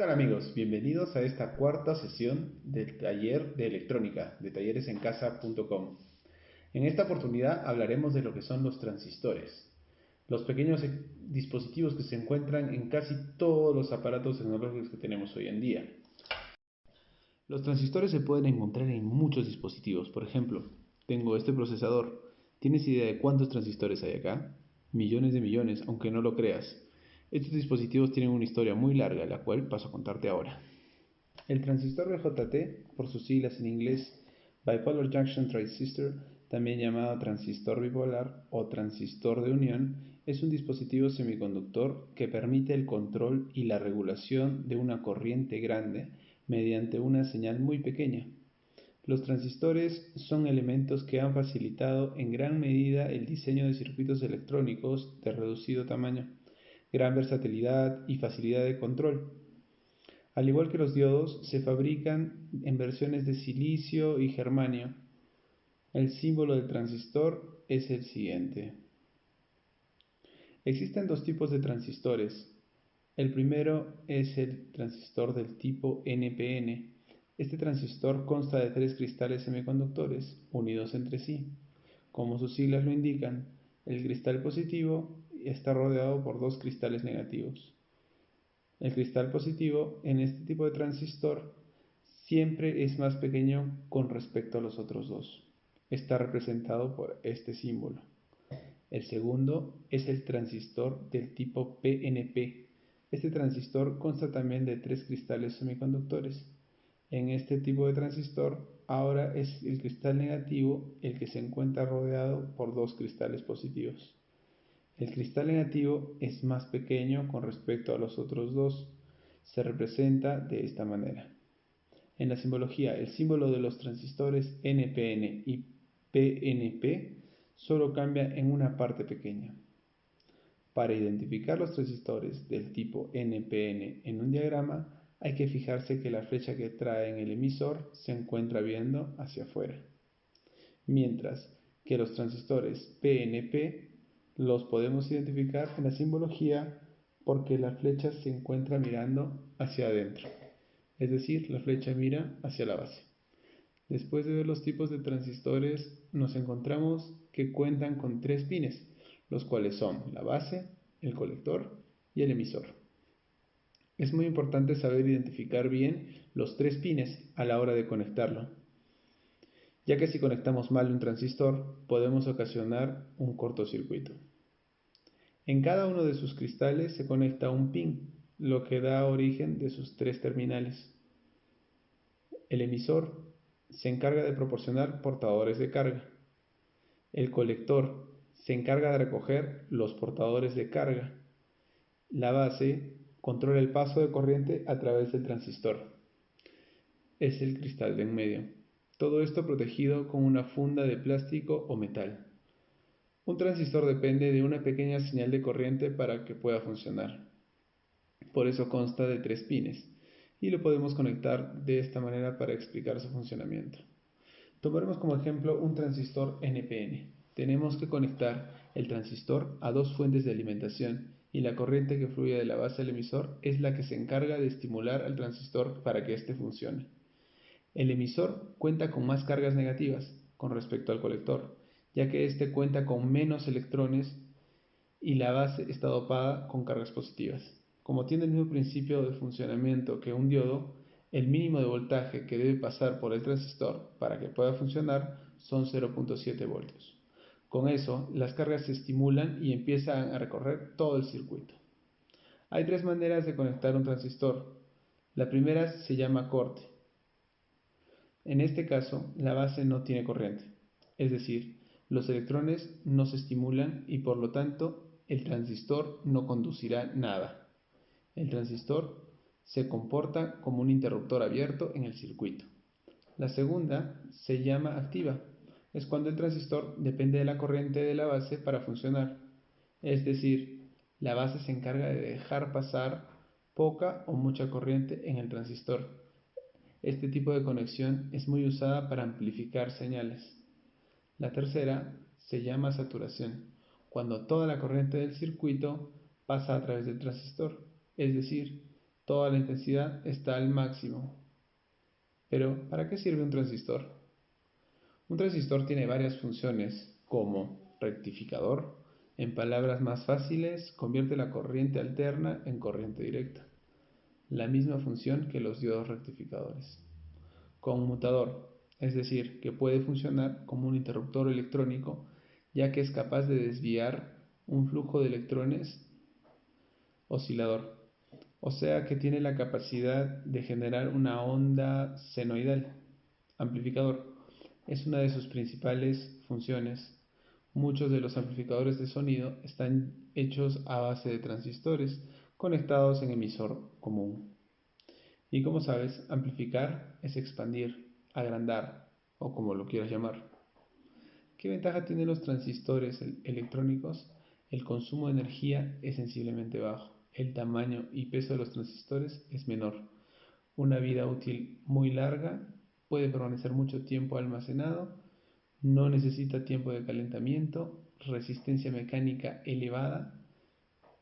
tal amigos? Bienvenidos a esta cuarta sesión del taller de electrónica de talleresencasa.com. En esta oportunidad hablaremos de lo que son los transistores, los pequeños dispositivos que se encuentran en casi todos los aparatos tecnológicos que tenemos hoy en día. Los transistores se pueden encontrar en muchos dispositivos. Por ejemplo, tengo este procesador. ¿Tienes idea de cuántos transistores hay acá? Millones de millones, aunque no lo creas. Estos dispositivos tienen una historia muy larga, la cual paso a contarte ahora. El transistor BJT, por sus siglas en inglés Bipolar Junction Transistor, también llamado transistor bipolar o transistor de unión, es un dispositivo semiconductor que permite el control y la regulación de una corriente grande mediante una señal muy pequeña. Los transistores son elementos que han facilitado en gran medida el diseño de circuitos electrónicos de reducido tamaño, gran versatilidad y facilidad de control. Al igual que los diodos, se fabrican en versiones de silicio y germanio. El símbolo del transistor es el siguiente. Existen dos tipos de transistores. El primero es el transistor del tipo NPN. Este transistor consta de tres cristales semiconductores unidos entre sí. Como sus siglas lo indican, el cristal positivo está rodeado por dos cristales negativos. El cristal positivo en este tipo de transistor siempre es más pequeño con respecto a los otros dos. Está representado por este símbolo. El segundo es el transistor del tipo PNP. Este transistor consta también de tres cristales semiconductores. En este tipo de transistor, ahora es el cristal negativo el que se encuentra rodeado por dos cristales positivos. El cristal negativo es más pequeño con respecto a los otros dos. Se representa de esta manera. En la simbología, el símbolo de los transistores NPN y PNP solo cambia en una parte pequeña. Para identificar los transistores del tipo NPN en un diagrama, hay que fijarse que la flecha que trae en el emisor se encuentra viendo hacia afuera, mientras que los transistores PNP los podemos identificar en la simbología porque la flecha se encuentra mirando hacia adentro, es decir, la flecha mira hacia la base. Después de ver los tipos de transistores, nos encontramos que cuentan con tres pines, los cuales son la base, el colector y el emisor. Es muy importante saber identificar bien los tres pines a la hora de conectarlo, ya que si conectamos mal un transistor podemos ocasionar un cortocircuito. En cada uno de sus cristales se conecta un pin, lo que da origen de sus tres terminales. El emisor se encarga de proporcionar portadores de carga. El colector se encarga de recoger los portadores de carga. La base controla el paso de corriente a través del transistor. Es el cristal de en medio. Todo esto protegido con una funda de plástico o metal. Un transistor depende de una pequeña señal de corriente para que pueda funcionar. Por eso consta de tres pines y lo podemos conectar de esta manera para explicar su funcionamiento. Tomaremos como ejemplo un transistor NPN. Tenemos que conectar el transistor a dos fuentes de alimentación y la corriente que fluye de la base al emisor es la que se encarga de estimular al transistor para que éste funcione. El emisor cuenta con más cargas negativas con respecto al colector, ya que éste cuenta con menos electrones y la base está dopada con cargas positivas. Como tiene el mismo principio de funcionamiento que un diodo, el mínimo de voltaje que debe pasar por el transistor para que pueda funcionar son 0.7 voltios. Con eso, las cargas se estimulan y empiezan a recorrer todo el circuito. Hay tres maneras de conectar un transistor. La primera se llama corte. En este caso, la base no tiene corriente, es decir, los electrones no se estimulan y por lo tanto el transistor no conducirá nada. El transistor se comporta como un interruptor abierto en el circuito. La segunda se llama activa. Es cuando el transistor depende de la corriente de la base para funcionar. Es decir, la base se encarga de dejar pasar poca o mucha corriente en el transistor. Este tipo de conexión es muy usada para amplificar señales. La tercera se llama saturación, cuando toda la corriente del circuito pasa a través del transistor, es decir, Toda la intensidad está al máximo. Pero, ¿para qué sirve un transistor? Un transistor tiene varias funciones, como rectificador. En palabras más fáciles, convierte la corriente alterna en corriente directa. La misma función que los diodos rectificadores. Conmutador, es decir, que puede funcionar como un interruptor electrónico, ya que es capaz de desviar un flujo de electrones. Oscilador, o sea que tiene la capacidad de generar una onda senoidal. Amplificador, es una de sus principales funciones. Muchos de los amplificadores de sonido están hechos a base de transistores conectados en emisor común. Y como sabes, amplificar es expandir, agrandar o como lo quieras llamar. ¿Qué ventaja tienen los transistores electrónicos? El consumo de energía es sensiblemente bajo. El tamaño y peso de los transistores es menor. Una vida útil muy larga, puede permanecer mucho tiempo almacenado, no necesita tiempo de calentamiento, resistencia mecánica elevada,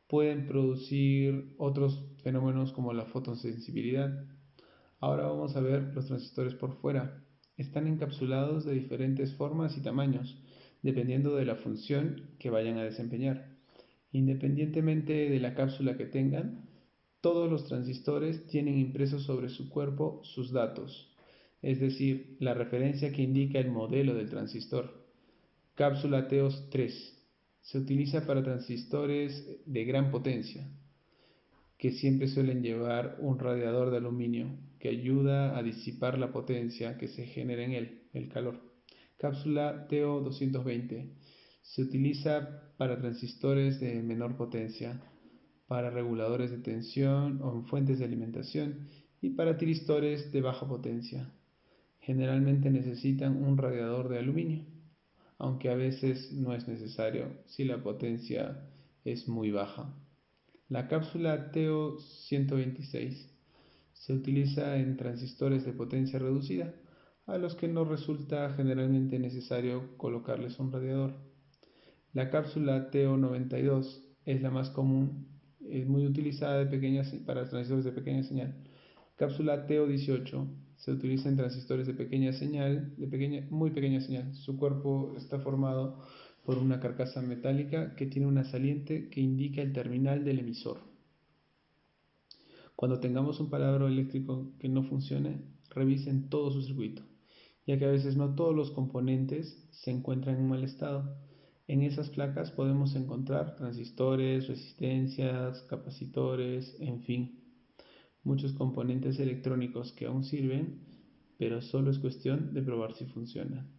pueden producir otros fenómenos como la fotosensibilidad. Ahora vamos a ver los transistores por fuera. Están encapsulados de diferentes formas y tamaños, dependiendo de la función que vayan a desempeñar. Independientemente de la cápsula que tengan, todos los transistores tienen impresos sobre su cuerpo sus datos, es decir, la referencia que indica el modelo del transistor. Cápsula TEOS 3 se utiliza para transistores de gran potencia, que siempre suelen llevar un radiador de aluminio que ayuda a disipar la potencia que se genera en él, el calor. Cápsula TO220 se utiliza para transistores de menor potencia, para reguladores de tensión o en fuentes de alimentación y para tiristores de baja potencia. Generalmente necesitan un radiador de aluminio, aunque a veces no es necesario si la potencia es muy baja. La cápsula TO126 se utiliza en transistores de potencia reducida, a los que no resulta generalmente necesario colocarles un radiador. La cápsula TO92 es la más común, es muy utilizada para transistores de pequeña señal. Cápsula TO18 se utiliza en transistores de pequeña señal, muy pequeña señal. Su cuerpo está formado por una carcasa metálica que tiene una saliente que indica el terminal del emisor. Cuando tengamos un palabra eléctrico que no funcione, revisen todo su circuito, ya que a veces no todos los componentes se encuentran en mal estado. En esas placas podemos encontrar transistores, resistencias, capacitores, en fin, muchos componentes electrónicos que aún sirven, pero solo es cuestión de probar si funcionan.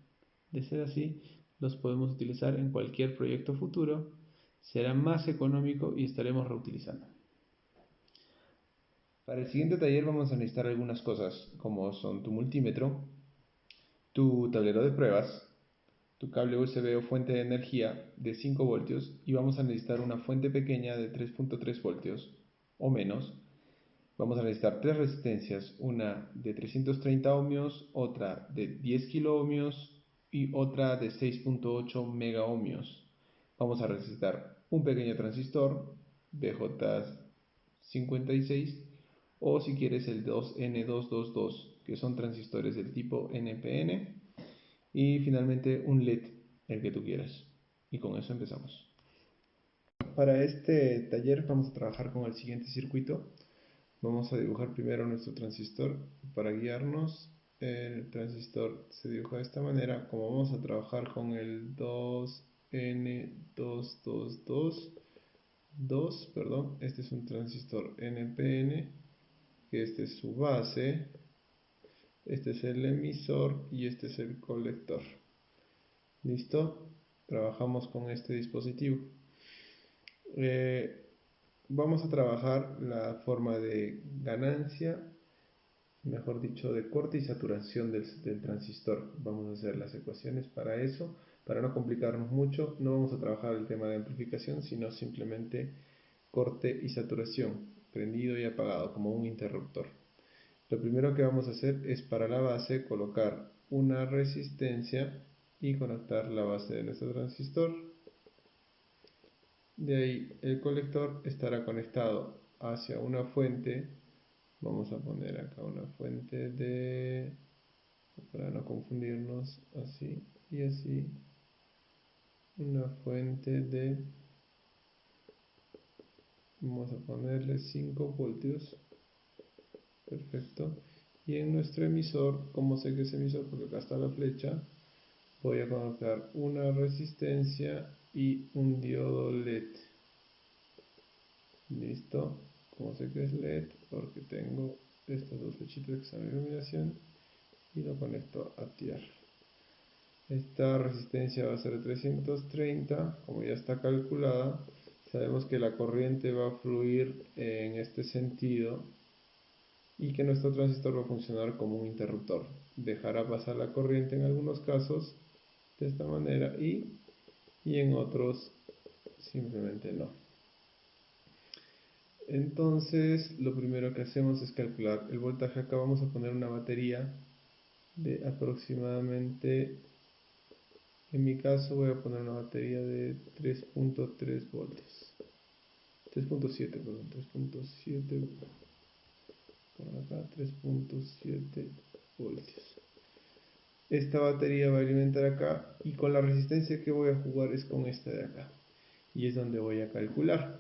De ser así, los podemos utilizar en cualquier proyecto futuro, será más económico y estaremos reutilizando. Para el siguiente taller vamos a necesitar algunas cosas, como son tu multímetro, tu tablero de pruebas, tu cable USB o fuente de energía de 5 voltios y vamos a necesitar una fuente pequeña de 3.3 voltios o menos. Vamos a necesitar tres resistencias, una de 330 ohmios, otra de 10 kilo ohmios y otra de 6.8 mega ohmios. Vamos a necesitar un pequeño transistor BJ56 o si quieres el 2N222, que son transistores del tipo NPN, y finalmente un LED, el que tú quieras. Y con eso empezamos. Para este taller vamos a trabajar con el siguiente circuito. Vamos a dibujar primero nuestro transistor para guiarnos. El transistor se dibuja de esta manera. Como vamos a trabajar con el 2N222, perdón, este es un transistor NPN, que este es su base, este es el emisor y este es el colector. ¿Listo? Trabajamos con este dispositivo. Vamos a trabajar la forma de ganancia, mejor dicho, de corte y saturación del transistor. Vamos a hacer las ecuaciones para eso. Para no complicarnos mucho, no vamos a trabajar el tema de amplificación, sino simplemente corte y saturación, prendido y apagado, como un interruptor. Lo primero que vamos a hacer es para la base colocar una resistencia y conectar la base de nuestro transistor. De ahí el colector estará conectado hacia una fuente Vamos a poner acá una fuente de, para no confundirnos, así y así, una fuente de, vamos a ponerle 5 voltios, perfecto. Y en nuestro emisor, como sé que es emisor porque acá está la flecha, voy a colocar una resistencia y un diodo LED. Listo, como sé que es LED, porque tengo estas dos flechitas que son iluminación y lo conecto a tierra. Esta resistencia va a ser 330, como ya está calculada. Sabemos que la corriente va a fluir en este sentido y que nuestro transistor va a funcionar como un interruptor. Dejará pasar la corriente en algunos casos de esta manera y en otros simplemente no. Entonces lo primero que hacemos es calcular el voltaje. Acá vamos a poner una batería de aproximadamente, en mi caso voy a poner una batería de 3.3 voltios, 3.7, perdón, 3.7 por acá, 3.7 voltios. Esta batería va a alimentar acá y con la resistencia que voy a jugar es con esta de acá y es donde voy a calcular.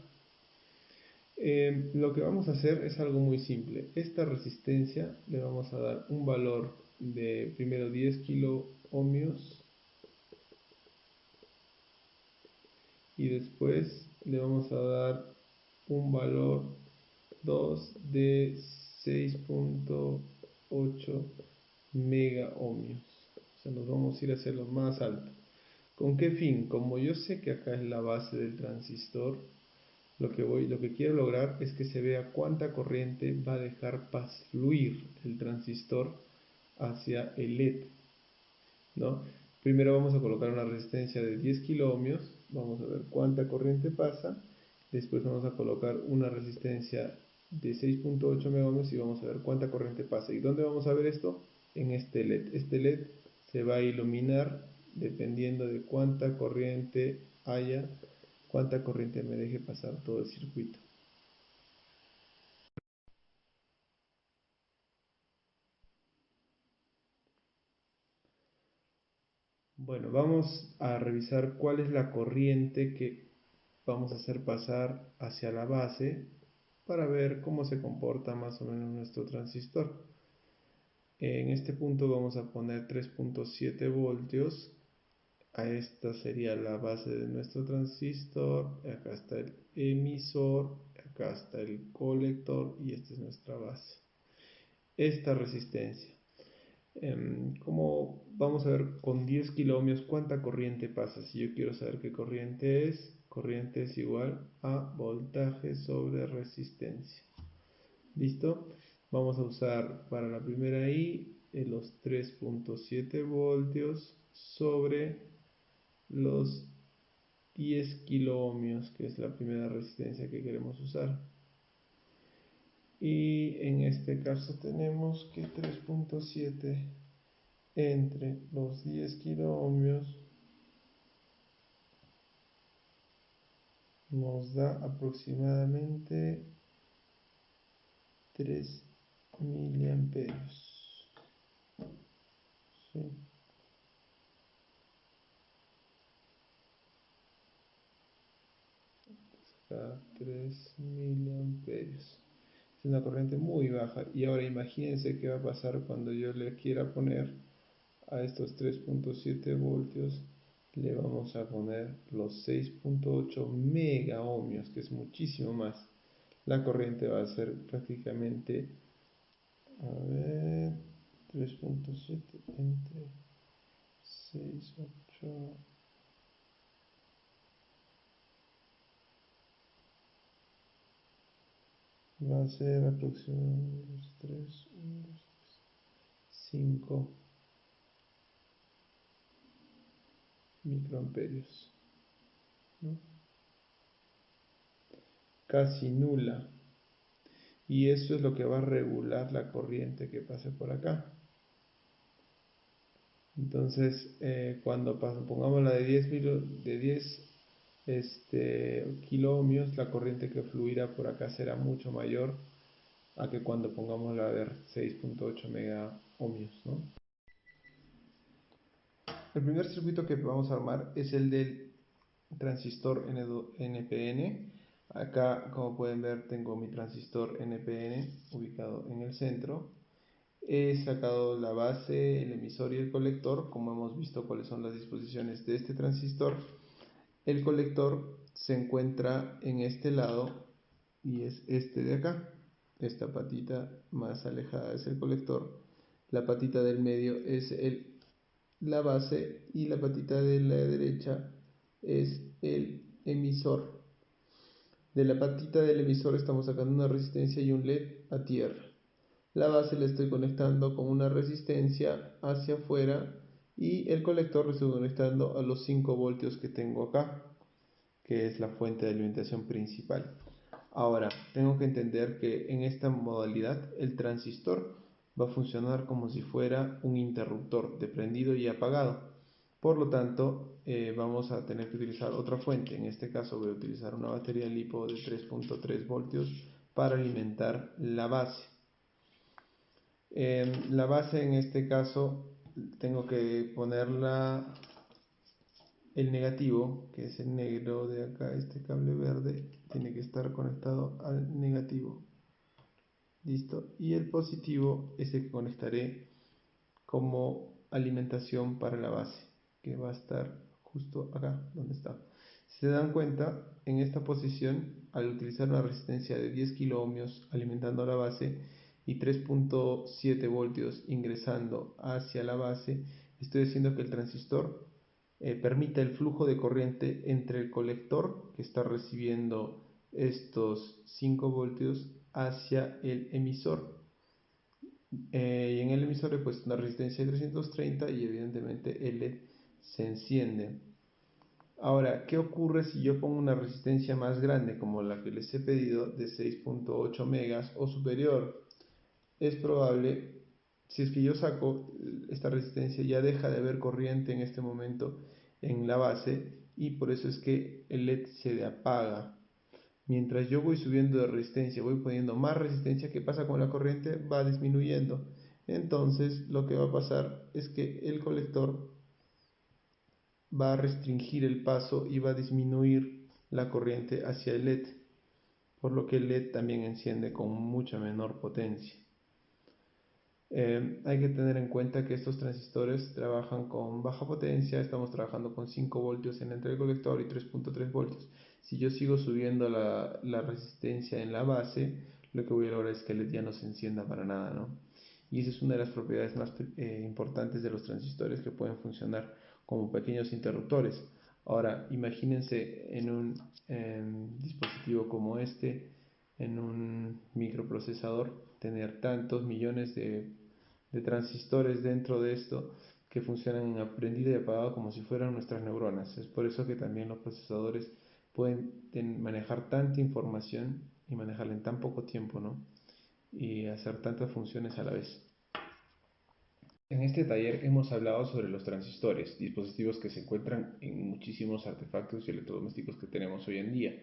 Lo que vamos a hacer es algo muy simple. Esta resistencia le vamos a dar un valor de primero 10 kilo ohmios y después le vamos a dar un valor 2 de 6.8 mega ohmios. O sea, nos vamos a ir hacia lo más alto. ¿Con qué fin? Como yo sé que acá es la base del transistor, lo que quiero lograr es que se vea cuánta corriente va a dejar fluir el transistor hacia el LED, ¿no? Primero vamos a colocar una resistencia de 10 kilo ohmios, vamos a ver cuánta corriente pasa, después vamos a colocar una resistencia de 6.8 megohmios y vamos a ver cuánta corriente pasa. ¿Y dónde vamos a ver esto? En este LED. Este LED se va a iluminar dependiendo de cuánta corriente haya, cuánta corriente me deje pasar todo el circuito. Bueno, vamos a revisar cuál es la corriente que vamos a hacer pasar hacia la base para ver cómo se comporta más o menos nuestro transistor. En este punto vamos a poner 3.7 voltios. A esta sería la base de nuestro transistor. Acá está el emisor, acá está el colector y esta es nuestra base. Esta resistencia. Como vamos a ver con 10 kilo ohmios cuánta corriente pasa. Si yo quiero saber qué corriente es igual a voltaje sobre resistencia. ¿Listo? Vamos a usar para la primera I los 3.7 voltios sobre los 10 kilo ohmios, que es la primera resistencia que queremos usar. Y en este caso tenemos que 3.7 entre los 10 kilo ohmios nos da aproximadamente 3 miliamperios. ¿Sí? Acá 3 miliamperios. Es una corriente muy baja. Y ahora imagínense qué va a pasar cuando yo le quiera poner a estos 3.7 voltios, le vamos a poner los 6.8 mega ohmios, que es muchísimo más. La corriente va a ser prácticamente, a ver, 3.7 entre 6.8, va a ser aproximadamente 3, 5 microamperios, ¿no? Casi nula. Y eso es lo que va a regular la corriente que pase por acá. Entonces, cuando pongamos la de 10 kilo ohmios, la corriente que fluirá por acá será mucho mayor a que cuando pongamos la de 6.8 mega ohmios, ¿no? El primer circuito que vamos a armar es el del transistor NPN. Acá, como pueden ver, tengo mi transistor NPN ubicado en el centro. He sacado la base, el emisor y el colector. Como hemos visto cuáles son las disposiciones de este transistor, el colector se encuentra en este lado y es este de acá. Esta patita más alejada es el colector. La patita del medio es la base y la patita de la derecha es el emisor. De la patita del emisor estamos sacando una resistencia y un LED a tierra. La base la estoy conectando con una resistencia hacia afuera y el colector lo estoy conectando a los 5 voltios que tengo acá, que es la fuente de alimentación principal. Ahora, tengo que entender que en esta modalidad el transistor va a funcionar como si fuera un interruptor de prendido y apagado. Por lo tanto, vamos a tener que utilizar otra fuente. En este caso voy a utilizar una batería LiPo de 3.3 voltios para alimentar la base. La base en este caso tengo que ponerla el negativo, que es el negro de acá, este cable verde, tiene que estar conectado al negativo. Listo. Y el positivo es el que conectaré como alimentación para la base, que va a estar justo acá donde está. Si se dan cuenta, en esta posición, al utilizar una resistencia de 10 kilo ohmios alimentando la base y 3.7 voltios ingresando hacia la base, estoy haciendo que el transistor permita el flujo de corriente entre el colector que está recibiendo estos 5 voltios hacia el emisor. Y en el emisor he puesto una resistencia de 330 y evidentemente el LED se enciende. Ahora, ¿qué ocurre si yo pongo una resistencia más grande como la que les he pedido de 6.8 megas o superior? Es probable, si es que yo saco esta resistencia, ya deja de haber corriente en este momento en la base y por eso es que el LED se apaga. Mientras yo voy subiendo de resistencia, voy poniendo más resistencia, ¿qué pasa con la corriente? Va disminuyendo. Entonces lo que va a pasar es que el colector va a restringir el paso y va a disminuir la corriente hacia el LED, por lo que el LED también enciende con mucha menor potencia. Hay que tener en cuenta que estos transistores trabajan con baja potencia, estamos trabajando con 5 voltios en la entrada del colector y 3.3 voltios. Si yo sigo subiendo la resistencia en la base, lo que voy a lograr es que el LED ya no se encienda para nada, ¿no? Y esa es una de las propiedades más importantes de los transistores, que pueden funcionar como pequeños interruptores. Ahora, imagínense en un dispositivo como este, en un microprocesador, tener tantos millones de transistores dentro de esto que funcionan en aprendido y apagado como si fueran nuestras neuronas. Es por eso que también los procesadores pueden manejar tanta información y manejarla en tan poco tiempo, ¿no? Y hacer tantas funciones a la vez. En este taller hemos hablado sobre los transistores, dispositivos que se encuentran en muchísimos artefactos y electrodomésticos que tenemos hoy en día.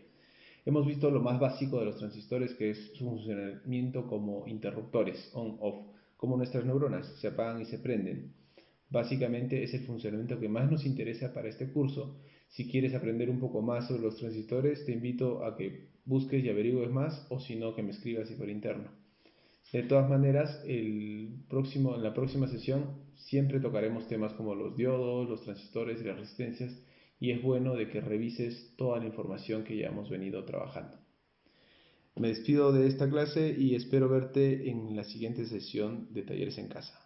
Hemos visto lo más básico de los transistores, que es su funcionamiento como interruptores on-off, como nuestras neuronas, se apagan y se prenden. Básicamente es el funcionamiento que más nos interesa para este curso. Si quieres aprender un poco más sobre los transistores, te invito a que busques y averigües más, o si no, que me escribas y por interno. De todas maneras, en la próxima sesión siempre tocaremos temas como los diodos, los transistores y las resistencias, y es bueno de que revises toda la información que ya hemos venido trabajando. Me despido de esta clase y espero verte en la siguiente sesión de Talleres en Casa.